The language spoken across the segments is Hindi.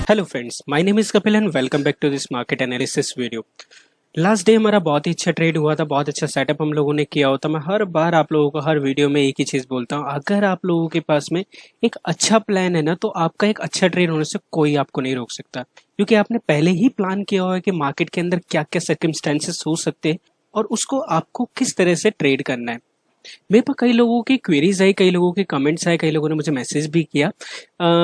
Hello friends, my name is Kapil and welcome back to this market analysis video. Last day हमारा बहुत ही अच्छा ट्रेड हुआ था, बहुत अच्छा सेटअप हम लोगों ने किया होता। मैं हर बार आप लोगों को हर वीडियो में एक ही चीज बोलता हूँ, अगर आप लोगों के पास में एक अच्छा प्लान है ना, तो आपका एक अच्छा ट्रेड होने से कोई आपको नहीं रोक सकता, क्योंकि आपने पहले ही प्लान किया हुआ है कि मार्केट के अंदर क्या क्या सर्कमस्टेंसेस हो सकते हैं और उसको आपको किस तरह से ट्रेड करना है। मेरे पास कई लोगों की क्वेरीज आई, कई लोगों के कमेंट्स आए, कई लोगों ने मुझे मैसेज भी किया।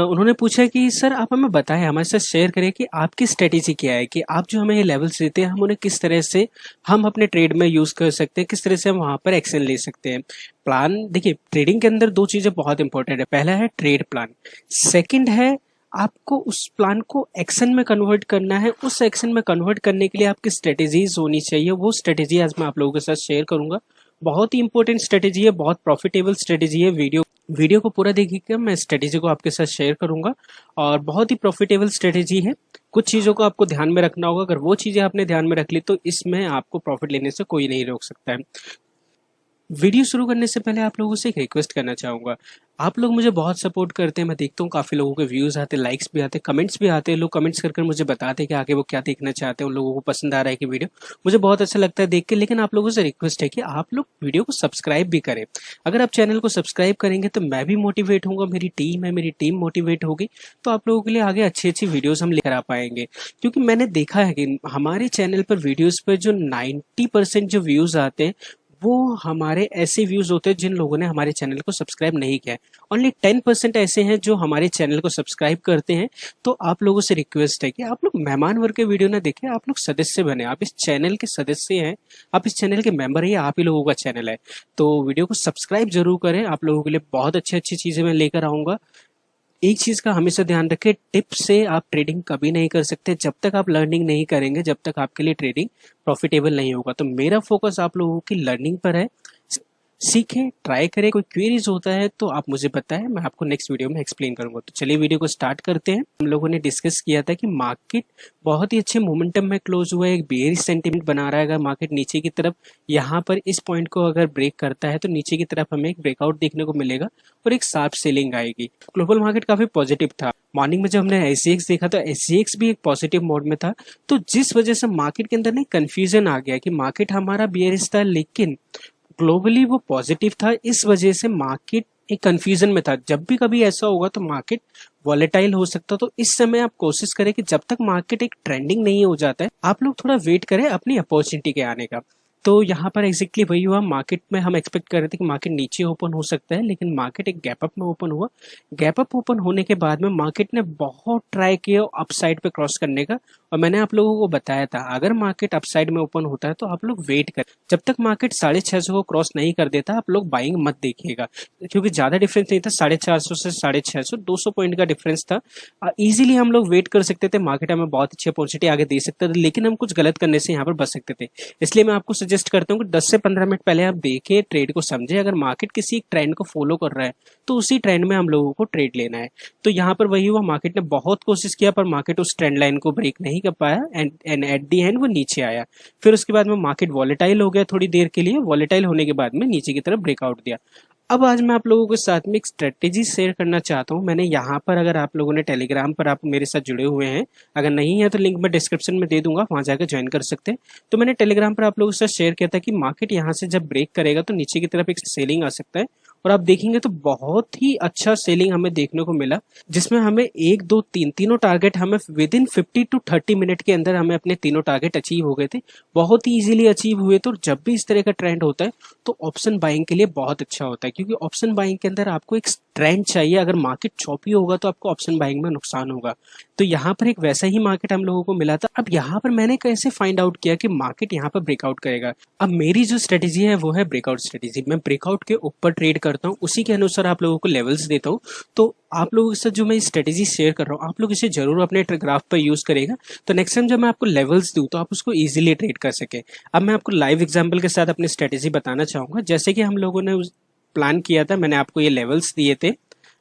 उन्होंने पूछा कि सर आप हमें बताएं, हमारे साथ शेयर करें कि आपकी स्ट्रेटेजी क्या है, कि आप जो हमें ये लेवल्स देते हैं हम उन्हें किस तरह से हम अपने ट्रेड में यूज कर सकते हैं, किस तरह से हम वहां पर एक्शन ले सकते हैं। प्लान देखिए, ट्रेडिंग के अंदर दो चीजें बहुत इंपॉर्टेंट है। पहला है ट्रेड प्लान, सेकंड है आपको उस प्लान को एक्शन में कन्वर्ट करना है। उस एक्शन में कन्वर्ट करने के लिए आपकी स्ट्रेटेजीज होनी चाहिए। वो स्ट्रेटेजी आज मैं आप लोगों के साथ शेयर करूंगा। बहुत ही इंपॉर्टेंट स्ट्रेटेजी है, बहुत प्रॉफिटेबल स्ट्रेटेजी है। वीडियो को पूरा देखिएगा, मैं स्ट्रेटेजी को आपके साथ शेयर करूंगा और बहुत ही प्रॉफिटेबल स्ट्रेटेजी है। कुछ चीजों को आपको ध्यान में रखना होगा, अगर वो चीजें आपने ध्यान में रख ली तो इसमें आपको प्रॉफिट लेने से कोई नहीं रोक सकता है। वीडियो शुरू करने से पहले आप लोगों से एक रिक्वेस्ट करना चाहूंगा। आप लोग मुझे बहुत सपोर्ट करते हैं, मैं देखता हूँ काफी लोगों के व्यूज आते, लाइक्स भी आते, कमेंट्स भी आते हैं। लोग कमेंट्स कर मुझे बताते हैं कि आगे वो क्या देखना चाहते हैं, उन लोगों को पसंद आ रहा है कि वीडियो। मुझे बहुत अच्छा लगता है देख के। लेकिन आप लोगों से रिक्वेस्ट है कि आप लोग वीडियो को सब्सक्राइब भी करें। अगर आप चैनल को सब्सक्राइब करेंगे तो मैं भी मोटिवेट होऊंगा, मेरी टीम है, मेरी टीम मोटिवेट होगी, तो आप लोगों के लिए आगे अच्छी अच्छी वीडियोस हम लेकर आ पाएंगे। क्योंकि मैंने देखा है कि हमारे चैनल पर वीडियोस पर जो 90% जो व्यूज आते हैं वो हमारे ऐसे व्यूज होते हैं जिन लोगों ने हमारे चैनल को सब्सक्राइब नहीं किया है। ओनली 10% ऐसे हैं जो हमारे चैनल को सब्सक्राइब करते हैं। तो आप लोगों से रिक्वेस्ट है कि आप लोग मेहमान वर्ग के वीडियो ना देखें, आप लोग सदस्य बने, आप इस चैनल के सदस्य हैं, आप इस चैनल के मेंबर हैं, आप ही लोगों का चैनल है। तो वीडियो को सब्सक्राइब जरूर करें, आप लोगों के लिए बहुत अच्छी अच्छी चीजें मैं लेकर आऊंगा। एक चीज का हमेशा ध्यान रखें, टिप से आप ट्रेडिंग कभी नहीं कर सकते। जब तक आप लर्निंग नहीं करेंगे, जब तक आपके लिए ट्रेडिंग प्रॉफिटेबल नहीं होगा। तो मेरा फोकस आप लोगों की लर्निंग पर है। सीखें, ट्राई करें। कोई क्वेरीज होता है तो आप मुझे बताएं, मैं आपको नेक्स्ट वीडियो में एक्सप्लेन करूंगा। तो चलिए वीडियो को स्टार्ट करते हैं। हम लोगों ने डिस्कस किया था कि मार्केट बहुत ही अच्छे मोमेंटम में क्लोज हुआ है, एक बेयरिश सेंटीमेंट बना रहा है। अगर मार्केट नीचे की तरफ यहाँ पर इस पॉइंट को अगर ब्रेक करता है तो नीचे की तरफ हमें एक ब्रेकआउट देखने को मिलेगा और एक शार्प सेलिंग आएगी। ग्लोबल मार्केट काफी पॉजिटिव था। मॉर्निंग में जब हमने एसजीएक्स देखा तो एसजीएक्स भी एक पॉजिटिव मोड में था। तो जिस वजह से मार्केट के अंदर ना कंफ्यूजन आ गया कि मार्केट हमारा बेयरिश था लेकिन ग्लोबली वो पॉजिटिव था, इस वजह से मार्केट एक कंफ्यूजन में था। जब भी कभी ऐसा होगा तो मार्केट वॉलेटाइल हो सकता। तो इस समय आप कोशिश करें कि जब तक मार्केट एक ट्रेंडिंग नहीं हो जाता है, आप लोग थोड़ा वेट करें अपनी अपॉर्चुनिटी के आने का। तो यहाँ पर एग्जैक्टली वही हुआ। मार्केट में हम एक्सपेक्ट कर रहे थे कि मार्केट नीचे ओपन हो सकता है, लेकिन मार्केट एक गैप अप में ओपन हुआ। गैप अप ओपन होने के बाद में मार्केट ने बहुत ट्राई किया अपसाइड पे क्रॉस करने का, और मैंने आप लोगों को बताया था अगर मार्केट अपसाइड में ओपन होता है तो आप लोग वेट करें। जब तक मार्केट 650 को क्रॉस नहीं कर देता आप लोग बाइंग मत देखिएगा, क्योंकि ज्यादा डिफरेंस नहीं था। 450 से 650, 200 पॉइंट का डिफरेंस था। इजीली हम लोग वेट कर सकते थे, मार्केट हमें बहुत अच्छी अपॉर्चुनिटी आगे दे सकता था, लेकिन हम कुछ गलत करने से यहाँ पर बच सकते थे। इसलिए मैं आपको सजेस्ट करता हूँ कि 10 से 15 मिनट पहले आप देखिए, ट्रेड को समझे। अगर मार्केट किसी एक ट्रेंड को फॉलो कर रहा है तो उसी ट्रेंड में हम लोगों को ट्रेड लेना है। तो यहाँ पर वही हुआ, मार्केट ने बहुत कोशिश किया पर मार्केट उस ट्रेंड लाइन को ब्रेक नहीं कर पाया एंड एट दी एंड वो नीचे आया। फिर उसके बाद में मार्केट वॉलेटाइल हो गया थोड़ी देर के लिए। वॉलेटाइल होने के बाद में नीचे की तरफ ब्रेकआउट दिया। अब आज मैं आप लोगों के साथ में एक स्ट्रेटेजी शेयर करना चाहता हूं। मैंने यहाँ पर, अगर आप लोगों ने टेलीग्राम पर आप मेरे साथ जुड़े हुए हैं, अगर नहीं है तो लिंक मैं डिस्क्रिप्शन में दे दूंगा, वहां जाकर ज्वाइन कर सकते हैं। तो मैंने टेलीग्राम पर आप लोगों के साथ शेयर किया था कि मार्केट यहाँ से जब ब्रेक करेगा तो नीचे की तरफ एक सेलिंग आ सकता है। और आप देखेंगे तो बहुत ही अच्छा सेलिंग हमें देखने को मिला, जिसमें हमें 1 2 3 तीनों टारगेट हमें विद इन 50 to 30 मिनट के अंदर हमें अपने तीनों टारगेट अचीव हो गए थे। बहुत ही इजीली अचीव हुए। तो जब भी इस तरह का ट्रेंड होता है तो ऑप्शन बाइंग के लिए बहुत अच्छा होता है, क्योंकि ऑप्शन बाइंग के अंदर आपको एक ट्रेंड चाहिए। अगर मार्केट चौपी होगा तो आपको ऑप्शन बाइंग में नुकसान होगा। तो यहाँ पर एक वैसा ही मार्केट हम लोगों को मिला था। अब यहाँ पर मैंने कैसे फाइंड आउट किया कि मार्केट यहाँ पर ब्रेकआउट करेगा। अब मेरी जो स्ट्रेटेजी है वो है ब्रेकआउट स्ट्रेटेजी। मैं ब्रेकआउट के ऊपर ट्रेड करता हूँ, उसी के अनुसार आप लोगों को लेवल्स देता हूँ। तो आप लोगों के साथ जो मैं स्ट्रेटेजी शेयर कर रहा हूँ, आप लोग इसे जरूर अपने ग्राफ पर यूज करेगा। तो नेक्स्ट टाइम जब मैं आपको लेवल्स दूं तो आप उसको इजीली ट्रेड कर सके। अब मैं आपको लाइव एग्जांपल के साथ अपनी स्ट्रेटेजी बताना चाहूंगा। जैसे कि हम लोगों ने प्लान किया था, मैंने आपको ये लेवल्स दिए थे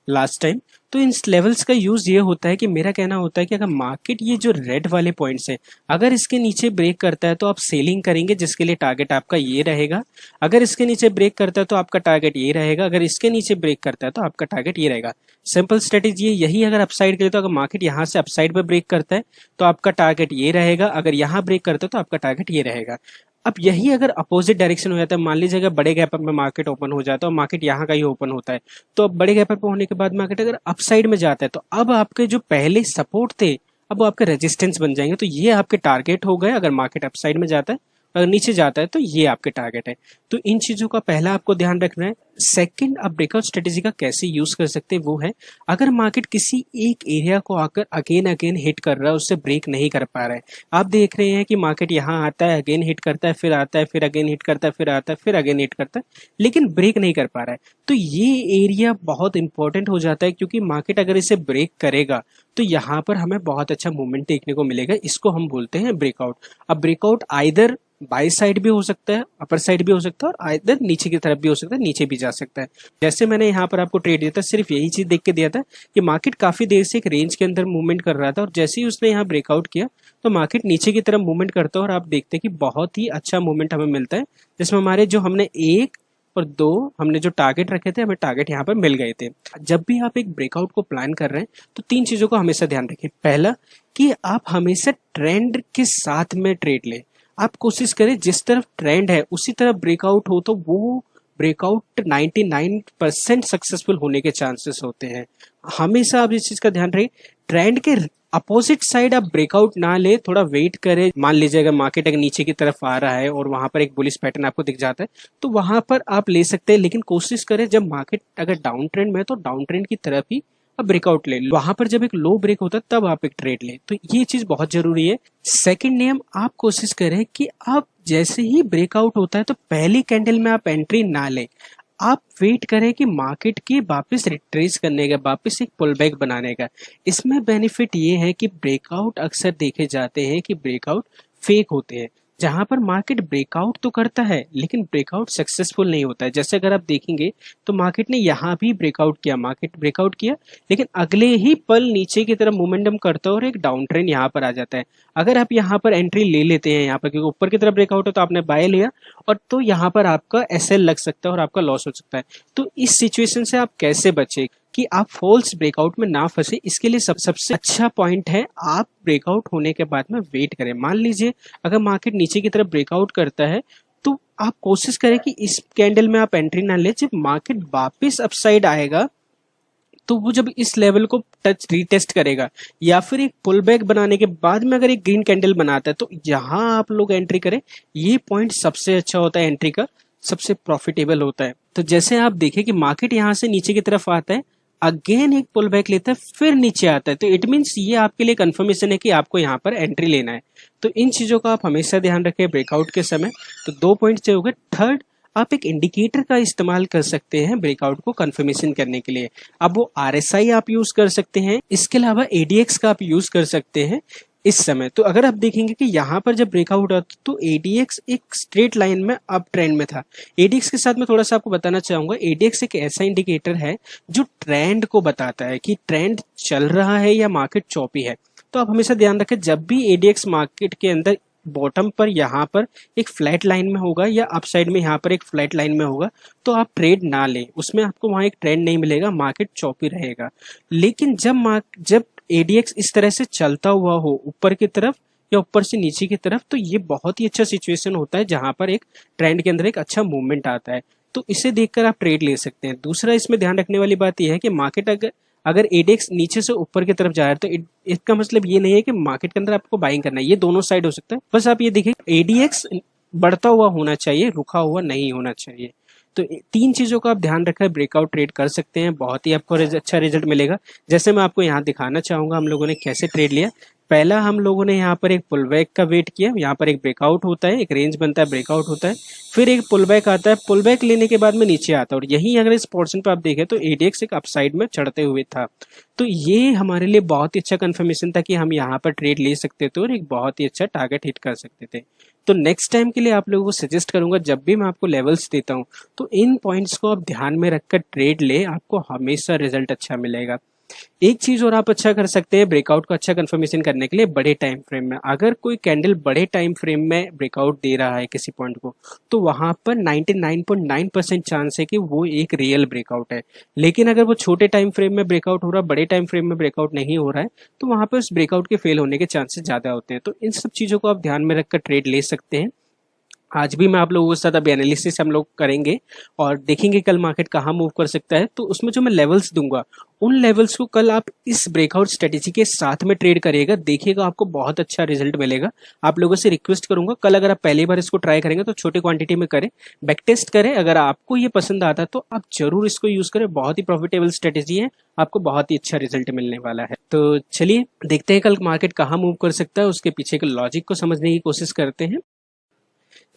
लास्ट टाइम। तो इन लेवल्स का यूज ये होता है कि मेरा कहना होता है कि अगर मार्केट ये जो रेड वाले पॉइंट्स हैं, अगर इसके नीचे ब्रेक करता है तो आप सेलिंग करेंगे, जिसके लिए टारगेट आपका ये रहेगा। अगर इसके नीचे ब्रेक करता है तो आपका टारगेट ये रहेगा। अगर इसके नीचे ब्रेक करता है तो आपका टारगेट ये रहेगा। सिंपल स्ट्रेटेजी है यही। अगर अपसाइड के लिए तो अगर मार्केट यहाँ से अपसाइड पे ब्रेक करता है तो आपका टारगेट ये रहेगा, अगर यहाँ ब्रेक करता है तो आपका टारगेट ये रहेगा। अब यही अगर अपोजिट डायरेक्शन हो जाता है, मान लीजिए अगर बड़े गैप अप में मार्केट ओपन हो जाता है और मार्केट यहाँ का ही ओपन होता है, तो अब बड़े गैप अप होने के बाद मार्केट अगर अपसाइड में जाता है तो अब आपके जो पहले सपोर्ट थे अब वो आपके रेजिस्टेंस बन जाएंगे। तो ये आपके टारगेट हो गए अगर मार्केट अपसाइड में जाता है, अगर नीचे जाता है तो ये आपके टारगेट है। तो इन चीजों का पहला आपको ध्यान रखना है। सेकंड, आप ब्रेकआउट स्ट्रेटेजी का कैसे यूज कर सकते हैं वो है, अगर मार्केट किसी एक एरिया को आकर अगेन अगेन हिट कर रहा है, उससे ब्रेक नहीं कर पा रहा है, आप देख रहे हैं कि मार्केट यहाँ आता है, अगेन हिट करता है, फिर आता है, फिर अगेन हिट करता है, फिर आता है, फिर अगेन हिट करता है, लेकिन ब्रेक नहीं कर पा रहा है, तो ये एरिया बहुत इंपॉर्टेंट हो जाता है, क्योंकि मार्केट अगर इसे ब्रेक करेगा तो यहाँ पर हमें बहुत अच्छा मूवमेंट देखने को मिलेगा। इसको हम बोलते हैं ब्रेकआउट। अब ब्रेकआउट आइदर बाई साइड भी हो सकता है, अपर साइड भी हो सकता है, और आइदर नीचे की तरफ भी हो सकता है, नीचे भी जा सकता है। जैसे मैंने यहाँ पर आपको ट्रेड दिया था, सिर्फ यही चीज देख के दिया था कि मार्केट काफी देर से एक रेंज के अंदर मूवमेंट कर रहा था, और जैसे ही उसने यहाँ ब्रेकआउट किया तो मार्केट नीचे की तरफ मूवमेंट करता है, और आप देखते हैं कि बहुत ही अच्छा मूवमेंट हमें मिलता है, जिसमें हमारे जो हमने 1 और 2 हमने जो टारगेट रखे थे, हमें टारगेट यहाँ पर मिल गए थे। जब भी आप एक ब्रेकआउट को प्लान कर रहे हैं तो 3 चीजों को हमेशा ध्यान रखें। पहला कि आप हमेशा ट्रेंड के साथ में ट्रेड लें। आप कोशिश करें जिस तरफ ट्रेंड है उसी तरफ ब्रेकआउट हो, तो वो ब्रेकआउट 99% सक्सेसफुल होने के चांसेस होते हैं। हमेशा आप इस चीज का ध्यान रखें, ट्रेंड के अपोजिट साइड आप ब्रेकआउट ना ले, थोड़ा वेट करें। मान लीजिए अगर मार्केट अगर नीचे की तरफ आ रहा है और वहां पर एक बुलिश पैटर्न आपको दिख जाता है तो वहां पर आप ले सकते हैं, लेकिन कोशिश करें जब मार्केट अगर डाउन ट्रेंड में है तो डाउन ट्रेंड की तरफ ही आप ब्रेकआउट ले लो। वहां पर जब एक लो ब्रेक होता है तब आप एक ट्रेड लें, तो ये चीज बहुत जरूरी है। सेकंड नियम, आप कोशिश करें कि आप जैसे ही ब्रेकआउट होता है तो पहली कैंडल में आप एंट्री ना लें, आप वेट करें कि मार्केट के वापस रिट्रेस करने का, वापस एक पुल बैक बनाने का। इसमें बेनिफिट ये है कि ब्रेकआउट अक्सर देखे जाते हैं कि ब्रेकआउट फेक होते हैं, जहां पर मार्केट ब्रेकआउट तो करता है लेकिन ब्रेकआउट सक्सेसफुल नहीं होता है। जैसे अगर आप देखेंगे तो मार्केट ने यहाँ भी ब्रेकआउट किया, मार्केट ब्रेकआउट किया, लेकिन अगले ही पल नीचे की तरफ मोमेंटम करता है और एक डाउन ट्रेंड यहाँ पर आ जाता है। अगर आप यहाँ पर एंट्री ले लेते हैं यहाँ पर, क्योंकि ऊपर की तरफ ब्रेकआउट है तो आपने बाय लिया, और तो यहाँ पर आपका एसएल लग सकता है और आपका लॉस हो सकता है। तो इस सिचुएशन से आप कैसे बचे कि आप फॉल्स ब्रेकआउट में ना फंसे, इसके लिए सबसे अच्छा पॉइंट है आप ब्रेकआउट होने के बाद में वेट करें। मान लीजिए अगर मार्केट नीचे की तरफ ब्रेकआउट करता है तो आप कोशिश करें कि इस कैंडल में आप एंट्री ना ले। जब मार्केट वापस अपसाइड आएगा तो वो जब इस लेवल को टच रीटेस्ट करेगा या फिर एक पुल बैक बनाने के बाद में अगर एक ग्रीन कैंडल बनाता है तो यहाँ आप लोग एंट्री करें। ये पॉइंट सबसे अच्छा होता है एंट्री का, सबसे प्रॉफिटेबल होता है। तो जैसे आप देखें कि मार्केट यहाँ से नीचे की तरफ आता है, अगेन एक पुल बैक लेता है, फिर नीचे आता है, तो इट मीन्स ये आपके लिए कंफर्मेशन है कि आपको यहाँ पर एंट्री लेना है। तो इन चीजों का आप हमेशा ध्यान रखें ब्रेकआउट के समय। तो 2 पॉइंट से हो गए। थर्ड, आप एक इंडिकेटर का इस्तेमाल कर सकते हैं ब्रेकआउट को कंफर्मेशन करने के लिए। अब वो आरएसआई आप यूज कर सकते हैं, इसके अलावा एडीएक्स का आप यूज कर सकते हैं इस समय। तो अगर आप देखेंगे कि यहाँ पर जब ब्रेकआउट आता तो एडीएक्स एक स्ट्रेट लाइन में अप ट्रेंड में था। एडीएक्स के साथ मैं थोड़ा सा आपको बताना चाहूंगा, एडीएक्स एक ऐसा इंडिकेटर है जो ट्रेंड को बताता है कि ट्रेंड चल रहा है या मार्केट चौपी है। तो आप हमेशा ध्यान रखें जब भी एडीएक्स मार्केट के अंदर बॉटम पर यहाँ पर एक फ्लैट लाइन में होगा या अप साइड में यहाँ पर एक फ्लैट लाइन में होगा तो आप ट्रेड ना लें, उसमें आपको वहां एक ट्रेंड नहीं मिलेगा, मार्केट चौपी रहेगा। लेकिन जब एडीएक्स इस तरह से चलता हुआ हो ऊपर की तरफ या ऊपर से नीचे की तरफ, तो ये बहुत ही अच्छा सिचुएशन होता है जहां पर एक ट्रेंड के अंदर एक अच्छा मूवमेंट आता है। तो इसे देखकर आप ट्रेड ले सकते हैं। दूसरा इसमें ध्यान रखने वाली बात यह है कि मार्केट अगर एडीएक्स नीचे से ऊपर की तरफ जा रहा है तो इसका मतलब ये नहीं है कि मार्केट के अंदर आपको बाइंग करना है, ये दोनों साइड हो सकता है। बस आप ये देखिए एडीएक्स बढ़ता हुआ होना चाहिए, रुका हुआ नहीं होना चाहिए। तो 3 चीजों का आप ध्यान रखकर ब्रेकआउट ट्रेड कर सकते हैं, बहुत ही आपको अच्छा रिजल्ट मिलेगा। जैसे मैं आपको यहाँ दिखाना चाहूंगा हम लोगों ने कैसे ट्रेड लिया। पहला हम लोगों ने यहाँ पर एक पुल बैक का वेट किया, यहाँ पर एक ब्रेकआउट होता है, एक रेंज बनता है, ब्रेकआउट होता है, फिर एक पुल बैक आता है, पुल बैक लेने के बाद में नीचे आता है, और यही अगर इस पोर्शन पे आप देखें तो एडीएक्स एक अपसाइड में चढ़ते हुए था। तो ये हमारे लिए बहुत ही अच्छा कंफर्मेशन था कि हम यहाँ पर ट्रेड ले सकते थे और एक बहुत ही अच्छा टारगेट हिट कर सकते थे। तो नेक्स्ट टाइम के लिए आप लोगों को सजेस्ट करूंगा जब भी मैं आपको लेवल्स देता हूं तो इन पॉइंट्स को आप ध्यान में रखकर ट्रेड ले, आपको हमेशा रिजल्ट अच्छा मिलेगा। एक चीज और आप अच्छा कर सकते हैं ब्रेकआउट को अच्छा कंफर्मेशन करने के लिए बड़े टाइम फ्रेम में। अगर कोई कैंडल बड़े टाइम फ्रेम में ब्रेकआउट दे रहा है किसी पॉइंट को, तो वहां पर 99.9% चांस है कि वो एक रियल ब्रेकआउट है। लेकिन अगर वो छोटे टाइम फ्रेम में ब्रेकआउट हो रहा है, बड़े टाइम फ्रेम में ब्रेकआउट नहीं हो रहा है, तो वहां पर उस ब्रेकआउट के फेल होने के चांसेस ज्यादा होते हैं। तो इन सब चीजों को आप ध्यान में रखकर ट्रेड ले सकते हैं। आज भी मैं आप लोगों के साथ अभी एनालिसिस हम लोग करेंगे और देखेंगे कल मार्केट कहाँ मूव कर सकता है। तो उसमें जो मैं लेवल्स दूंगा, उन लेवल्स को कल आप इस ब्रेकआउट स्ट्रेटेजी के साथ में ट्रेड करिएगा, देखिएगा आपको बहुत अच्छा रिजल्ट मिलेगा। आप लोगों से रिक्वेस्ट करूंगा कल अगर आप पहली बार इसको ट्राई करेंगे तो छोटी क्वांटिटी में करें, बैक टेस्ट करें। अगर आपको ये पसंद आता है तो आप जरूर इसको यूज करें, बहुत ही प्रॉफिटेबल स्ट्रेटेजी है, आपको बहुत ही अच्छा रिजल्ट मिलने वाला है। तो चलिए देखते हैं कल मार्केट कहाँ मूव कर सकता है, उसके पीछे के लॉजिक को समझने की कोशिश करते हैं।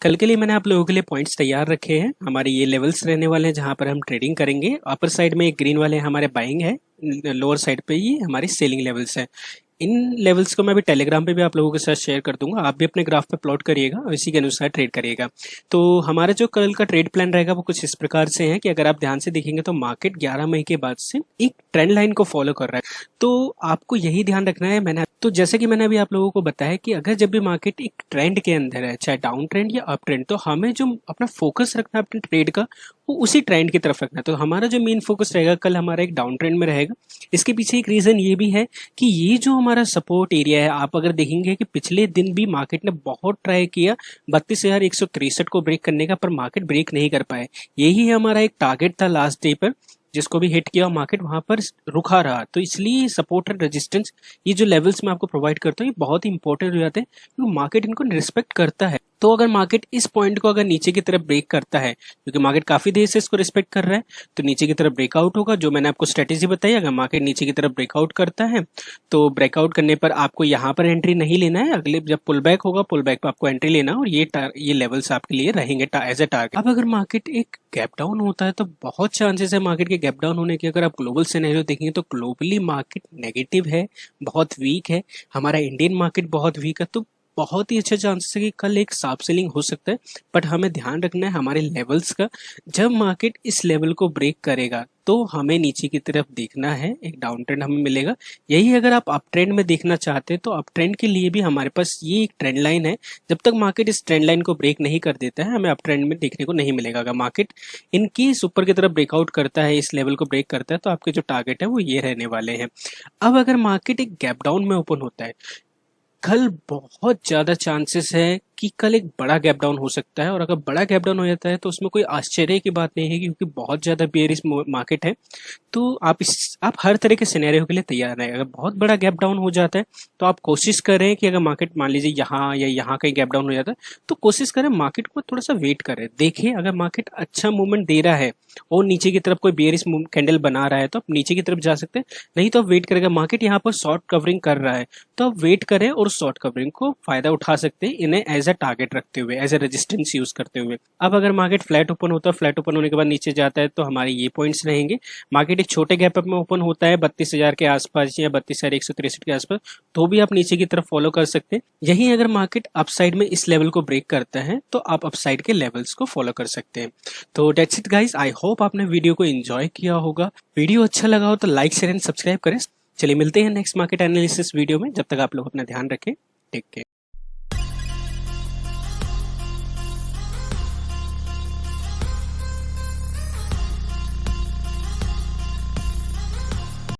कल के लिए मैंने आप लोगों के लिए पॉइंट्स तैयार रखे हैं। हमारे ये लेवल्स रहने वाले हैं जहां पर हम ट्रेडिंग करेंगे। अपर साइड में एक ग्रीन वाले हमारे बाइंग है, लोअर साइड पे ये हमारी सेलिंग लेवल्स है। इन लेवल्स को मैं भी टेलीग्राम पे भी आप लोगों के साथ शेयर कर दूंगा, आप भी अपने ग्राफ पे प्लॉट करिएगा और इसी के अनुसार ट्रेड करिएगा। तो हमारा जो कल का ट्रेड प्लान रहेगा वो कुछ इस प्रकार से है कि अगर आप ध्यान से देखेंगे तो मार्केट 11 मई के बाद से एक ट्रेंड लाइन को फॉलो कर रहा है। तो आपको यही ध्यान रखना है। जैसे कि मैंने अभी आप लोगों को बताया कि अगर जब भी मार्केट एक ट्रेंड के अंदर है, चाहे डाउन ट्रेंड या अप ट्रेंड, तो हमें जो अपना फोकस रखना है अपने ट्रेड का, वो उसी ट्रेंड की तरफ रखना है। तो हमारा जो मेन फोकस रहेगा कल हमारा एक डाउन ट्रेंड में रहेगा। इसके पीछे एक रीजन ये भी है कि ये जो हमारा सपोर्ट एरिया है, आप अगर देखेंगे कि पिछले दिन भी मार्केट ने बहुत ट्राई किया 32,163 को ब्रेक करने का, पर मार्केट ब्रेक नहीं कर पाए। यही हमारा एक टारगेट था लास्ट डे पर, जिसको भी हिट किया मार्केट वहां पर रुका रहा। तो इसलिए सपोर्ट एंड रेजिस्टेंस, ये जो लेवल्स मैं आपको प्रोवाइड करता हूँ, ये बहुत ही इंपॉर्टेंट हो जाते हैं क्योंकि मार्केट इनको रिस्पेक्ट करता है। तो अगर मार्केट इस पॉइंट को अगर नीचे की तरफ ब्रेक करता है, क्योंकि मार्केट काफी देर से इसको रिस्पेक्ट कर रहा है, तो नीचे की तरफ ब्रेकआउट होगा। जो मैंने आपको स्ट्रेटेजी बताई, अगर मार्केट नीचे की तरफ ब्रेकआउट करता है तो ब्रेकआउट करने पर आपको यहाँ पर एंट्री नहीं लेना है, अगले जब पुल बैक होगा पुल बैक पर आपको एंट्री लेना है और ये लेवल्स आपके लिए रहेंगे एज ए टारगेट। अब अगर मार्केट एक गैप डाउन होता है तो बहुत चांसेस है मार्केट के गैप डाउन होने के। अगर आप ग्लोबल सिनेरियो देखेंगे तो ग्लोबली मार्केट नेगेटिव है, बहुत वीक है, हमारा इंडियन मार्केट बहुत वीक है। तो बहुत ही अच्छा चांसेस है कि कल एक शार्प सेलिंग हो सकता है। बट हमें ध्यान रखना है हमारे लेवल्स का। जब मार्केट इस लेवल को ब्रेक करेगा तो हमें नीचे की तरफ देखना है, एक डाउन ट्रेंड हमें मिलेगा। यही अगर आप अप ट्रेंड में देखना चाहते हैं तो अप ट्रेंड के लिए भी हमारे पास ये एक ट्रेंड लाइन है। जब तक मार्केट इस ट्रेंड लाइन को ब्रेक नहीं कर देता है, हमें अप ट्रेंड में देखने को नहीं मिलेगा। अगर मार्केट इनकी ऊपर की तरफ ब्रेकआउट करता है, इस लेवल को ब्रेक करता है, तो आपके जो टारगेट है वो ये रहने वाले हैं। अब अगर मार्केट एक गैप डाउन में ओपन होता है, कल बहुत ज्यादा चांसेस है कि कल एक बड़ा गैप डाउन हो सकता है। और अगर बड़ा गैप डाउन हो जाता है तो उसमें कोई आश्चर्य की बात नहीं है, क्योंकि बहुत ज्यादा बेयरिश मार्केट है। तो आप हर तरह के सिनेरियो के लिए तैयार रहें। अगर बहुत बड़ा गैप डाउन हो जाता है तो आप कोशिश करें कि अगर मार्केट मान लीजिए यहाँ या यहाँ कहीं गैप डाउन हो जाता है तो कोशिश करें मार्केट को थोड़ा सा वेट करें, देखिए अगर मार्केट अच्छा मूवमेंट दे रहा है और नीचे की तरफ कोई बेयरिश कैंडल बना रहा है तो आप नीचे की तरफ जा सकते हैं, नहीं तो आप वेट करेगा। मार्केट यहाँ पर शॉर्ट कवरिंग कर रहा है तो आप वेट करें और शॉर्ट कवरिंग को फायदा उठा सकते हैं, इन्हें एज ए टारगेट रखते हुए, एज ए रेजिस्टेंस यूज करते हुए। अब अगर मार्केट फ्लैट ओपन होता है, फ्लैट ओपन होने के बाद नीचे जाता है तो हमारे ये पॉइंट्स रहेंगे। मार्केट एक छोटे गैप अप में ओपन होता है 32,000 के आसपास या 32,163 के आसपास, तो भी आप नीचे की तरफ फॉलो कर सकते हैं। यही अगर मार्केट अपसाइड में इस लेवल को ब्रेक करता है तो आप अपसाइड के लेवल्स को फॉलो कर सकते हैं। तो that's it guys, I hope आपने वीडियो को एंजॉय किया होगा। वीडियो अच्छा लगा हो तो लाइक शेयर एंड सब्सक्राइब करें। चलिए मिलते हैं नेक्स्ट मार्केट एनालिसिस वीडियो में। जब तक आप लोग अपना ध्यान रखें, टेक केयर।